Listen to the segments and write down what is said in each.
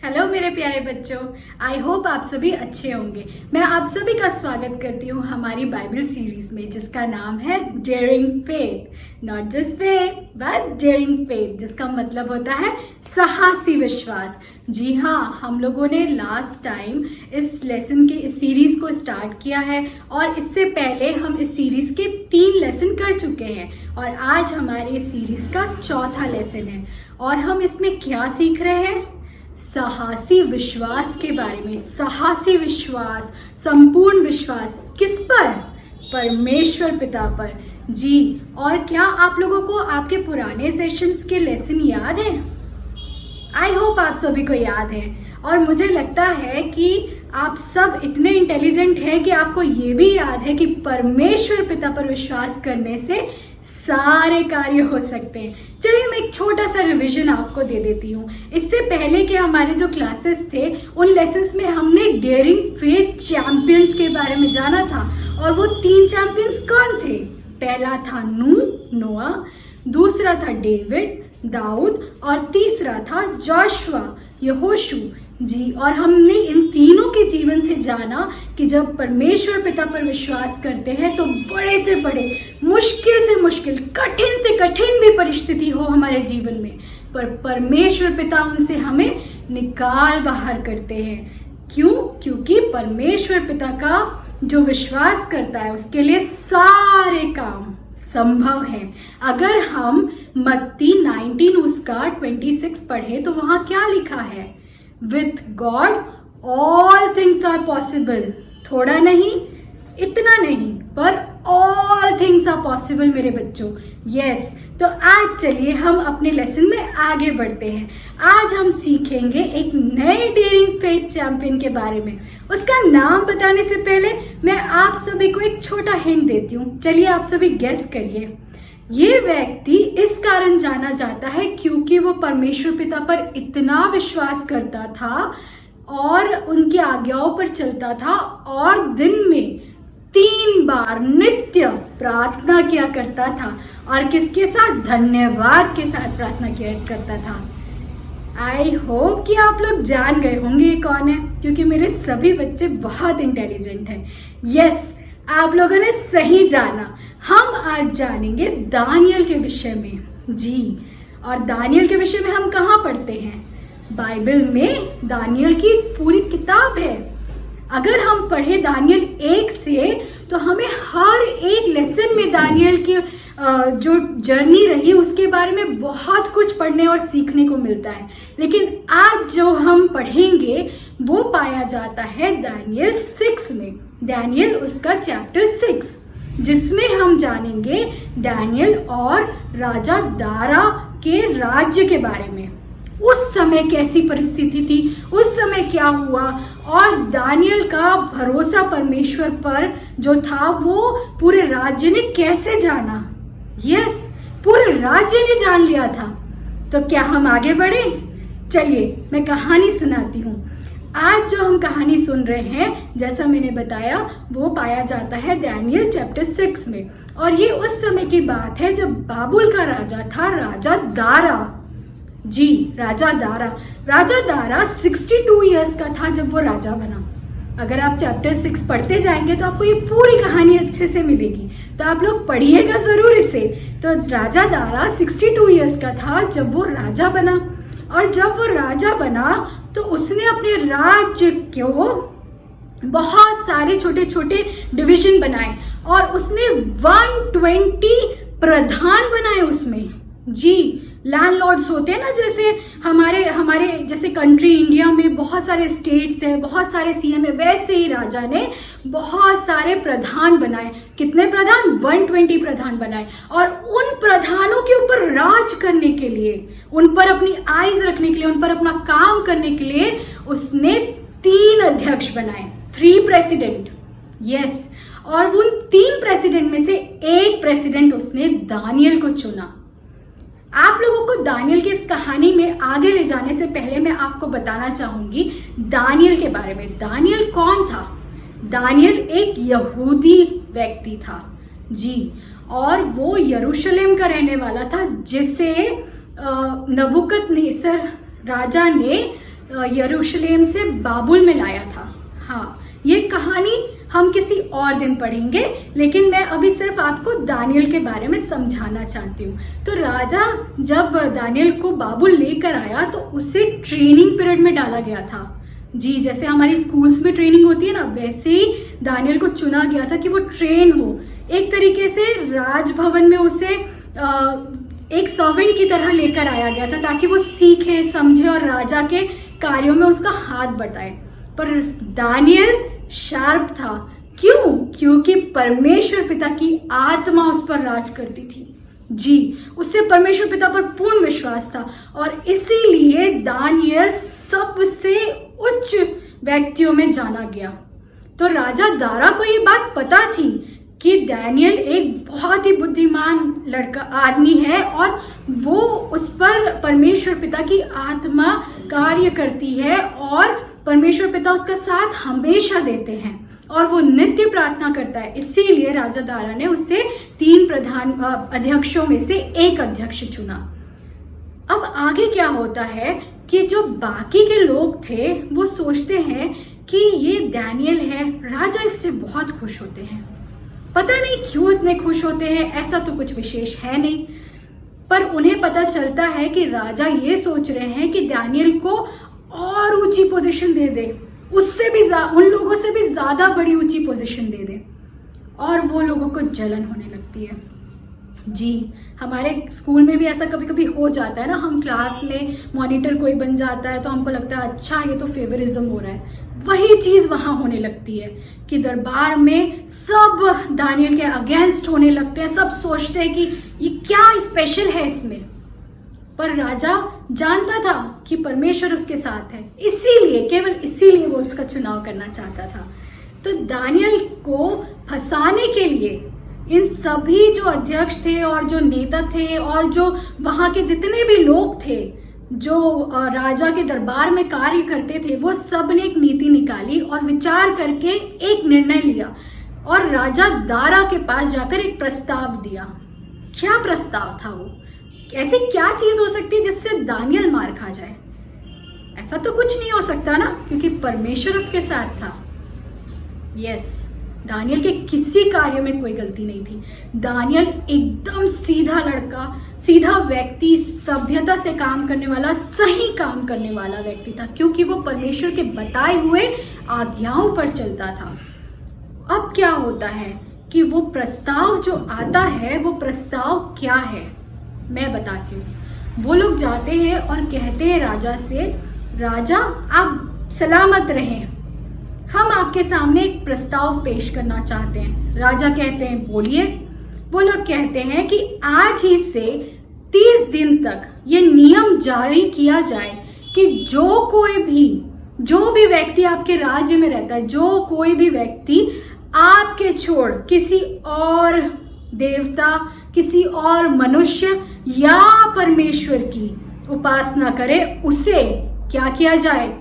Hello मेरे प्यारे बच्चों, आई होप आप सभी अच्छे होंगे। मैं आप सभी का स्वागत करती हूँ हमारी बाइबल सीरीज में जिसका नाम है daring faith. Not just faith but daring faith, जिसका मतलब होता है साहसी विश्वास। जी हाँ, हम लोगों ने लास्ट टाइम इस लेसन के इस सीरीज को स्टार्ट किया है और इससे पहले हम इस सीरीज के 3 लेसन कर चुके हैं और आज हमारी इस सीरीज का चौथा लेसन है। और हम इसमें क्या सीख रहे हैं? साहसी विश्वास के बारे में। साहसी विश्वास, संपूर्ण विश्वास किस पर? परमेश्वर पिता पर। जी, और क्या आप लोगों को आपके पुराने सेशंस के लेसन याद हैं? आई होप आप सभी को याद है और मुझे लगता है कि आप सब इतने इंटेलिजेंट हैं कि आपको ये भी याद है कि परमेश्वर पिता पर विश्वास करने से सारे कार्य हो सकते हैं। चलिए मैं एक छोटा सा रिवीजन आपको दे देती हूँ। इससे पहले के हमारे जो क्लासेस थे उन लेसन्स में हमने डेयरिंग फेथ चैंपियंस के बारे में जाना था और वो 3 चैंपियंस कौन थे? पहला था नोआ, दूसरा था डेविड दाऊद और तीसरा था जोशुआ यहोशू। जी, और हमने इन तीनों के जीवन से जाना कि जब परमेश्वर पिता पर विश्वास करते हैं तो बड़े से बड़े, मुश्किल से मुश्किल, कठिन से कठिन भी परिस्थिति हो हमारे जीवन में, पर परमेश्वर पिता उनसे हमें निकाल बाहर करते हैं। क्यों? क्योंकि परमेश्वर पिता का जो विश्वास करता है उसके लिए सारे काम संभव है। अगर हम मत्ती 19 उसका 26 पढ़े तो वहां क्या लिखा है? With God all things are possible। थोड़ा नहीं, इतना नहीं, पर all things are possible मेरे बच्चों। यस, तो आज चलिए हम अपने लेसन में आगे बढ़ते हैं। आज हम सीखेंगे एक नए डेयरिंग फेथ चैंपियन के बारे में। उसका नाम बताने से पहले मैं आप सभी को एक छोटा हिंट देती हूँ। चलिए आप सभी गेस करिए। ये व्यक्ति इस कारण जाना जाता है क्योंकि वो परमेश्वर पिता पर इतना विश्वास करता था और उनकी आज्ञाओं पर चलता था और दिन में 3 बार नित्य प्रार्थना किया करता था। और किसके साथ? धन्यवाद के साथ प्रार्थना किया करता था। आई होप कि आप लोग जान गए होंगे ये कौन है, क्योंकि मेरे सभी बच्चे बहुत इंटेलिजेंट हैं। यस, आप लोगों ने सही जाना। हम आज जानेंगे दानियल के विषय में। जी, और दानियल के विषय में हम कहाँ पढ़ते हैं? बाइबल में दानियल की एक पूरी किताब है। अगर हम पढ़े दानियल 1 से तो हमें हर एक लेसन में दानियल की जो जर्नी रही उसके बारे में बहुत कुछ पढ़ने और सीखने को मिलता है। लेकिन आज जो हम पढ़ेंगे वो पाया जाता है दानियल 6 में। दानियल उसका चैप्टर 6, जिसमें हम जानेंगे दानियल और राजा दारा के राज्य के बारे में। उस समय कैसी परिस्थिति थी, उस समय क्या हुआ, और दानियल का भरोसा परमेश्वर पर जो था वो पूरे राज्य ने कैसे जाना। यस, पूरे राज्य ने जान लिया था। तो क्या हम आगे बढ़े? चलिए मैं कहानी सुनाती हूँ। आज जो हम कहानी सुन रहे हैं, जैसा मैंने बताया, वो पाया जाता है दानियल चैप्टर 6 में। और ये उस समय की बात है जब बाबुल का राजा था, राजा दारा। जी, राजा दारा 62 इयर्स का था जब वो राजा बना। अगर आप चैप्टर 6 पढ़ते जाएंगे तो आपको ये पूरी कहानी अच्छे से मिलेगी, तो आप लोग पढ़िएगा जरूर इसे। तो राजा दारा 62 इयर्स का था जब वो राजा बना, और जब वो राजा बना तो उसने अपने राज्य को बहुत सारे छोटे छोटे डिवीजन बनाए और उसने 120 प्रधान बनाए उसमें। जी, लैंडलॉर्ड्स होते हैं ना, जैसे हमारे जैसे कंट्री इंडिया में बहुत सारे स्टेट्स हैं, बहुत सारे सीएम है, वैसे ही राजा ने बहुत सारे प्रधान बनाए। कितने प्रधान? 120 प्रधान बनाए। और उन प्रधानों के ऊपर राज करने के लिए, उन पर अपनी आइज रखने के लिए, उन पर अपना काम करने के लिए उसने 3 अध्यक्ष बनाए, 3 प्रेसिडेंट। यस, और उन 3 प्रेसिडेंट में से एक प्रेसिडेंट उसने दानियल को चुना। आप लोगों को दानियल की इस कहानी में आगे ले जाने से पहले मैं आपको बताना चाहूंगी दानियल के बारे में। दानियल कौन था? दानियल एक यहूदी व्यक्ति था। जी, और वो यरूशलेम का रहने वाला था, जिसे नबूकदनेस्सर राजा ने यरूशलेम से बाबुल में लाया था। हाँ, ये कहानी हम किसी और दिन पढ़ेंगे, लेकिन मैं अभी सिर्फ आपको दानियल के बारे में समझाना चाहती हूँ। तो राजा जब दानियल को बाबुल लेकर आया तो उसे ट्रेनिंग पीरियड में डाला गया था। जी, जैसे हमारी स्कूल्स में ट्रेनिंग होती है ना, वैसे ही दानियल को चुना गया था कि वो ट्रेन हो। एक तरीके से राजभवन में उसे एक सर्वेंट की तरह लेकर आया गया था ताकि वो सीखे, समझे और राजा के कार्यों में उसका हाथ बटाए। पर दानियल शार्प था। क्यों? क्योंकि परमेश्वर पिता की आत्मा उस पर राज करती थी। जी, उससे परमेश्वर पिता पर पूर्ण विश्वास था और इसीलिए दानियल सबसे उच्च व्यक्तियों में जाना गया। तो राजा दारा को ये बात पता थी कि दानियल एक बहुत ही बुद्धिमान लड़का आदमी है और वो उस पर परमेश्वर पिता की आत्मा कार्य करती है और परमेश्वर पिता उसका साथ हमेशा देते हैं और वो नित्य प्रार्थना करता है। इसीलिए राजा दारा ने उसे 3 प्रधान अध्यक्षों में से एक अध्यक्ष चुना। अब आगे क्या होता है कि जो बाकी के लोग थे वो सोचते हैं कि ये दानियल है, राजा इससे बहुत खुश होते हैं। पता नहीं क्यों इतने खुश होते हैं, ऐसा तो कुछ विशेष है नहीं, पर उन्हें पता चलता है कि राजा ये सोच रहे हैं कि दानियल को और ऊंची पोजीशन दे दे, उससे भी उन लोगों से भी ज्यादा बड़ी ऊंची पोजीशन दे दे, और वो लोगों को जलन होने लगती है। जी, हमारे स्कूल में भी ऐसा कभी कभी हो जाता है ना, हम क्लास में मॉनिटर कोई बन जाता है तो हमको लगता है अच्छा ये तो फेवरिज्म हो रहा है। वही चीज वहां होने लगती है कि दरबार में सब दानियल के अगेंस्ट होने लगते हैं। सब सोचते हैं कि ये क्या स्पेशल है इसमें, पर राजा जानता था कि परमेश्वर उसके साथ है, इसीलिए, केवल इसीलिए वो उसका चुनाव करना चाहता था। तो दानियल को फंसाने के लिए इन सभी जो अध्यक्ष थे और जो नेता थे और जो वहां के जितने भी लोग थे जो राजा के दरबार में कार्य करते थे, वो सब ने एक नीति निकाली और विचार करके एक निर्णय लिया और राजा दारा के पास जाकर एक प्रस्ताव दिया। क्या प्रस्ताव था वो? ऐसी क्या चीज हो सकती है जिससे दानियल मार खा जाए? ऐसा तो कुछ नहीं हो सकता ना, क्योंकि परमेश्वर उसके साथ था। यस, दानियल के किसी कार्य में कोई गलती नहीं थी। दानियल एकदम सीधा लड़का, सीधा व्यक्ति, सभ्यता से काम करने वाला, सही काम करने वाला व्यक्ति था, क्योंकि वो परमेश्वर के बताए हुए आज्ञाओं पर चलता था। अब क्या होता है कि वो प्रस्ताव जो आता है, वो प्रस्ताव क्या है मैं बताती हूँ। वो लोग जाते हैं और कहते हैं राजा से, राजा आप सलामत रहें, हम आपके सामने एक प्रस्ताव पेश करना चाहते हैं। राजा कहते हैं बोलिए। वो लोग कहते हैं कि आज ही से 30 दिन तक ये नियम जारी किया जाए कि जो भी व्यक्ति आपके राज्य में रहता है, जो कोई भी व्यक्ति आपके छोड़ किसी और देवता, किसी और मनुष्य या परमेश्वर की उपासना करे, उसे क्या किया जाए?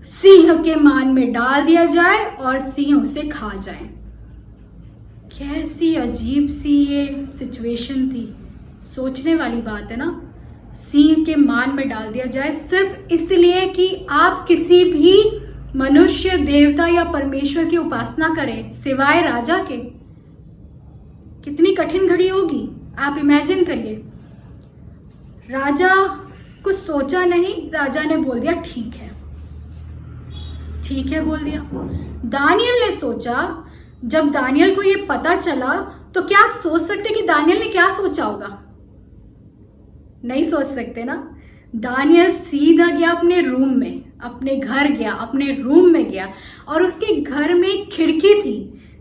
सिंह के मान में डाल दिया जाए और सिंह उसे खा जाए। कैसी अजीब सी ये सिचुएशन थी, सोचने वाली बात है ना। सिंह के मान में डाल दिया जाए सिर्फ इसलिए कि आप किसी भी मनुष्य, देवता या परमेश्वर की उपासना करें सिवाय राजा के। कितनी कठिन घड़ी होगी, आप इमेजिन करिए। राजा कुछ सोचा नहीं, राजा ने बोल दिया ठीक है, ठीक है बोल दिया। दानियल ने सोचा, जब दानियल को ये पता चला तो क्या आप सोच सकते कि दानियल ने क्या सोचा होगा? नहीं सोच सकते ना। दानियल सीधा गया अपने रूम में, अपने घर गया, अपने रूम में गया और उसके घर में एक खिड़की थी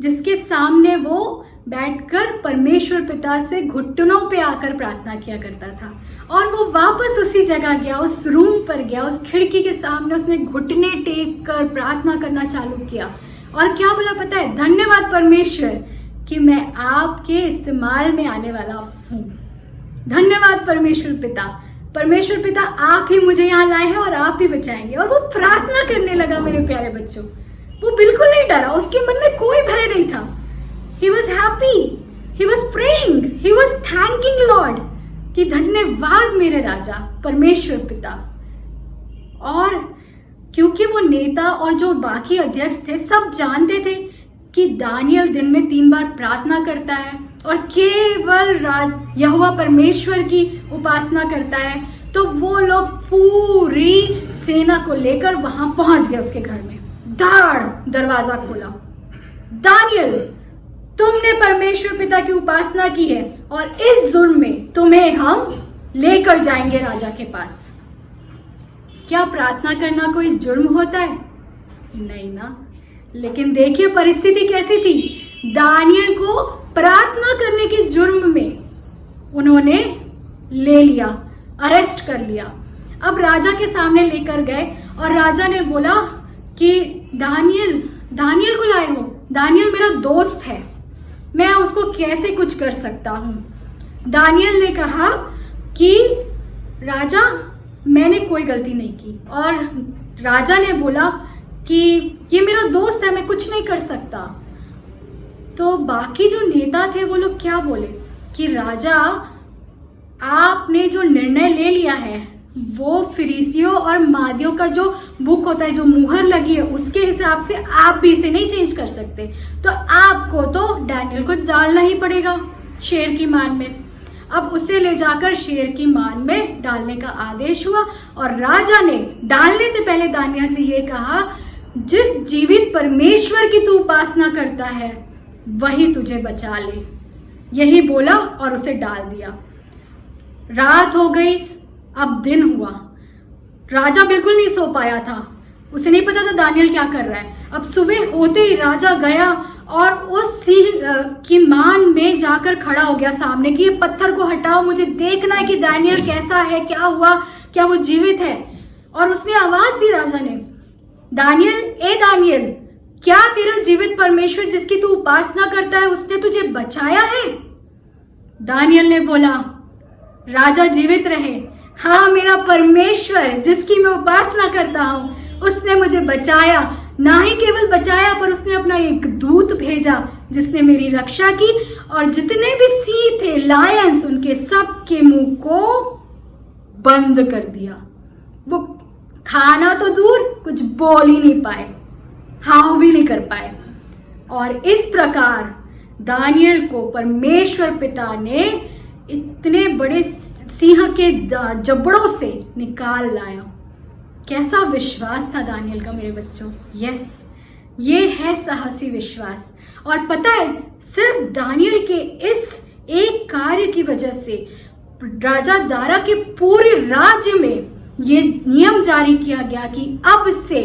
जिसके सामने वो बैठकर परमेश्वर पिता से घुटनों पे आकर प्रार्थना किया करता था। और वो वापस उसी जगह गया, उस रूम पर गया, उस खिड़की के सामने उसने घुटने टेक कर प्रार्थना करना चालू किया और क्या बोला पता है? धन्यवाद परमेश्वर कि मैं आपके इस्तेमाल में आने वाला हूँ। धन्यवाद परमेश्वर पिता, परमेश्वर पिता आप ही मुझे यहाँ लाए हैं और आप ही बचाएंगे। और वो प्रार्थना करने लगा। मेरे प्यारे बच्चों, वो बिल्कुल नहीं डरा, उसके मन में कोई भय नहीं था। He was happy, he was praying, he was thanking Lord कि धन्यवाद मेरे राजा परमेश्वर पिता। और क्योंकि वो नेता और जो बाकी अध्यक्ष थे सब जानते थे कि दानियल दिन में 3 बार प्रार्थना करता है और केवल यहोवा परमेश्वर की उपासना करता है, तो वो लोग पूरी सेना को लेकर वहां पहुंच गए उसके घर में। धाड़ दरवाजा खोला, दानियल तुमने परमेश्वर पिता की उपासना की है और इस जुर्म में तुम्हें हम लेकर जाएंगे राजा के पास। क्या प्रार्थना करना कोई जुर्म होता है? नहीं ना। लेकिन देखिए परिस्थिति कैसी थी। दानियल को प्रार्थना करने के जुर्म में उन्होंने ले लिया, अरेस्ट कर लिया। अब राजा के सामने लेकर गए और राजा ने बोला कि दानियल को लाए हो? दानियल मेरा दोस्त है, मैं उसको कैसे कुछ कर सकता हूं? दानियल ने कहा कि राजा मैंने कोई गलती नहीं की। और राजा ने बोला कि ये मेरा दोस्त है, मैं कुछ नहीं कर सकता। तो बाकी जो नेता थे वो लोग क्या बोले कि राजा आपने जो निर्णय ले लिया है वो फरीसियों और मादियों का जो बुक होता है, जो मुहर लगी है, उसके हिसाब से आप भी इसे नहीं चेंज कर सकते। तो आपको तो दानियल को डालना ही पड़ेगा शेर की मान में। अब उसे ले जाकर शेर की मान में डालने का आदेश हुआ और राजा ने डालने से पहले दानियल से ये कहा, जिस जीवित परमेश्वर की तू उपासना करता है वही तुझे बचा ले। यही बोला और उसे डाल दिया। रात हो गई, अब दिन हुआ। राजा बिल्कुल नहीं सो पाया था, उसे नहीं पता था दानियल क्या कर रहा है। अब सुबह होते ही राजा गया और उस सिंह की मान में जाकर खड़ा हो गया सामने कि ये पत्थर को हटाओ, मुझे देखना है कि दानियल कैसा है, क्या हुआ, क्या वो जीवित है। और उसने आवाज दी राजा ने, दानियल, क्या तेरा जीवित परमेश्वर जिसकी तू उपासना करता है उसने तुझे बचाया है? दानियल ने बोला, राजा जीवित रहे, हाँ मेरा परमेश्वर जिसकी मैं उपासना करता हूं उसने मुझे बचाया। ना ही केवल बचाया पर उसने अपना एक दूत भेजा जिसने मेरी रक्षा की और जितने भी सिंह थे, लायंस, उनके सब के मुंह को बंद कर दिया। वो खाना तो दूर, कुछ बोल ही नहीं पाए, हाँ भी नहीं कर पाए। और इस प्रकार दानियल को परमेश्वर पिता ने इतने बड़े सिंह के जबड़ों से निकाल लाया। कैसा विश्वास था दानियल का मेरे बच्चों। यस, ये है साहसी विश्वास। और पता है, सिर्फ दानियल के इस एक कार्य की वजह से राजा दारा के पूरे राज्य में ये नियम जारी किया गया कि अब से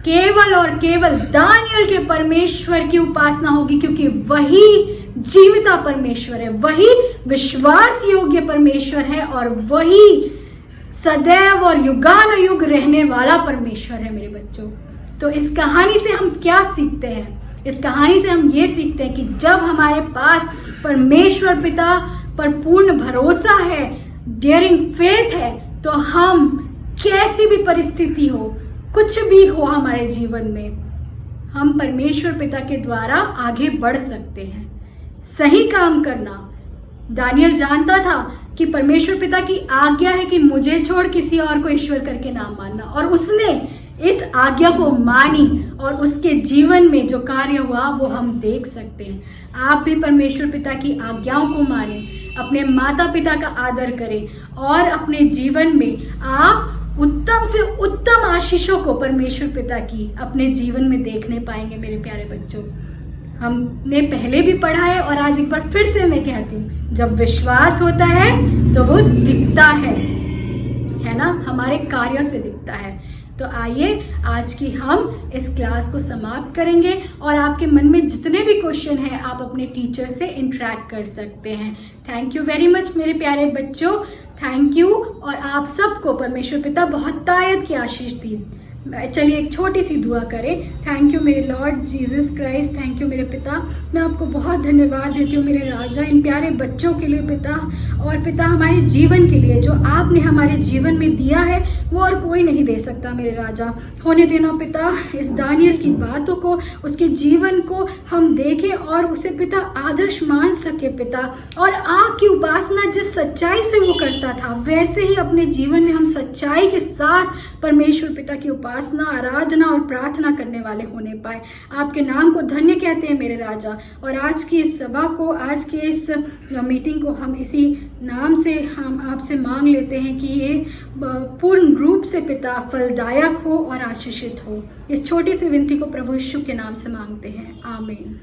केवल और केवल दानियल के परमेश्वर की उपासना होगी, क्योंकि वही जीविता परमेश्वर है, वही विश्वास योग्य परमेश्वर है और वही सदैव और युगानुयुग रहने वाला परमेश्वर है मेरे बच्चों। तो इस कहानी से हम क्या सीखते हैं? इस कहानी से हम ये सीखते हैं कि जब हमारे पास परमेश्वर पिता पर पूर्ण भरोसा है, डेयरिंग फेथ है, तो हम कैसी भी परिस्थिति हो, कुछ भी हो हमारे जीवन में, हम परमेश्वर पिता के द्वारा आगे बढ़ सकते हैं। सही काम करना। दानियल जानता था कि परमेश्वर पिता की आज्ञा है कि मुझे छोड़ किसी और को ईश्वर करके ना मानना, और उसने इस आज्ञा को मानी और उसके जीवन में जो कार्य हुआ वो हम देख सकते हैं। आप भी परमेश्वर पिता की आज्ञाओं को मानें, अपने माता पिता का आदर करें और अपने जीवन में आप उत्तम से उत्तम आशीषों को परमेश्वर पिता की अपने जीवन में देखने पाएंगे मेरे प्यारे बच्चों। हमने पहले भी पढ़ा है और आज एक बार फिर से मैं कहती हूँ, जब विश्वास होता है तो वो दिखता है ना, हमारे कार्यों से दिखता है। तो आइए आज की हम इस क्लास को समाप्त करेंगे और आपके मन में जितने भी क्वेश्चन हैं आप अपने टीचर से इंटरेक्ट कर सकते हैं। थैंक यू वेरी मच मेरे प्यारे बच्चों, थैंक यू। और आप सबको परमेश्वर पिता बहुत तायत की आशीष दी। चलिए एक छोटी सी दुआ करें। थैंक यू मेरे Lord Jesus Christ, thank you मेरे पिता, मैं आपको बहुत धन्यवाद देती हूँ मेरे राजा, इन प्यारे बच्चों के लिए पिता, और पिता हमारे जीवन के लिए जो आपने हमारे जीवन में दिया है वो और कोई नहीं दे सकता मेरे राजा। होने देना पिता इस दानियल की बातों को, उसके जीवन को हम देखें और उसे पिता आदर्श मान सके पिता, और आपकी उपासना जिस सच्चाई से वो करता था वैसे ही अपने जीवन में हम सच्चाई के साथ परमेश्वर पिता की उपासना उपासना, आराधना और प्रार्थना करने वाले होने पाए। आपके नाम को धन्य कहते हैं मेरे राजा। और आज की इस सभा को, आज की इस मीटिंग को हम इसी नाम से हम आपसे मांग लेते हैं कि ये पूर्ण रूप से पिता फलदायक हो और आशीषित हो। इस छोटी सी विनती को प्रभु यीशु के नाम से मांगते हैं, आमीन।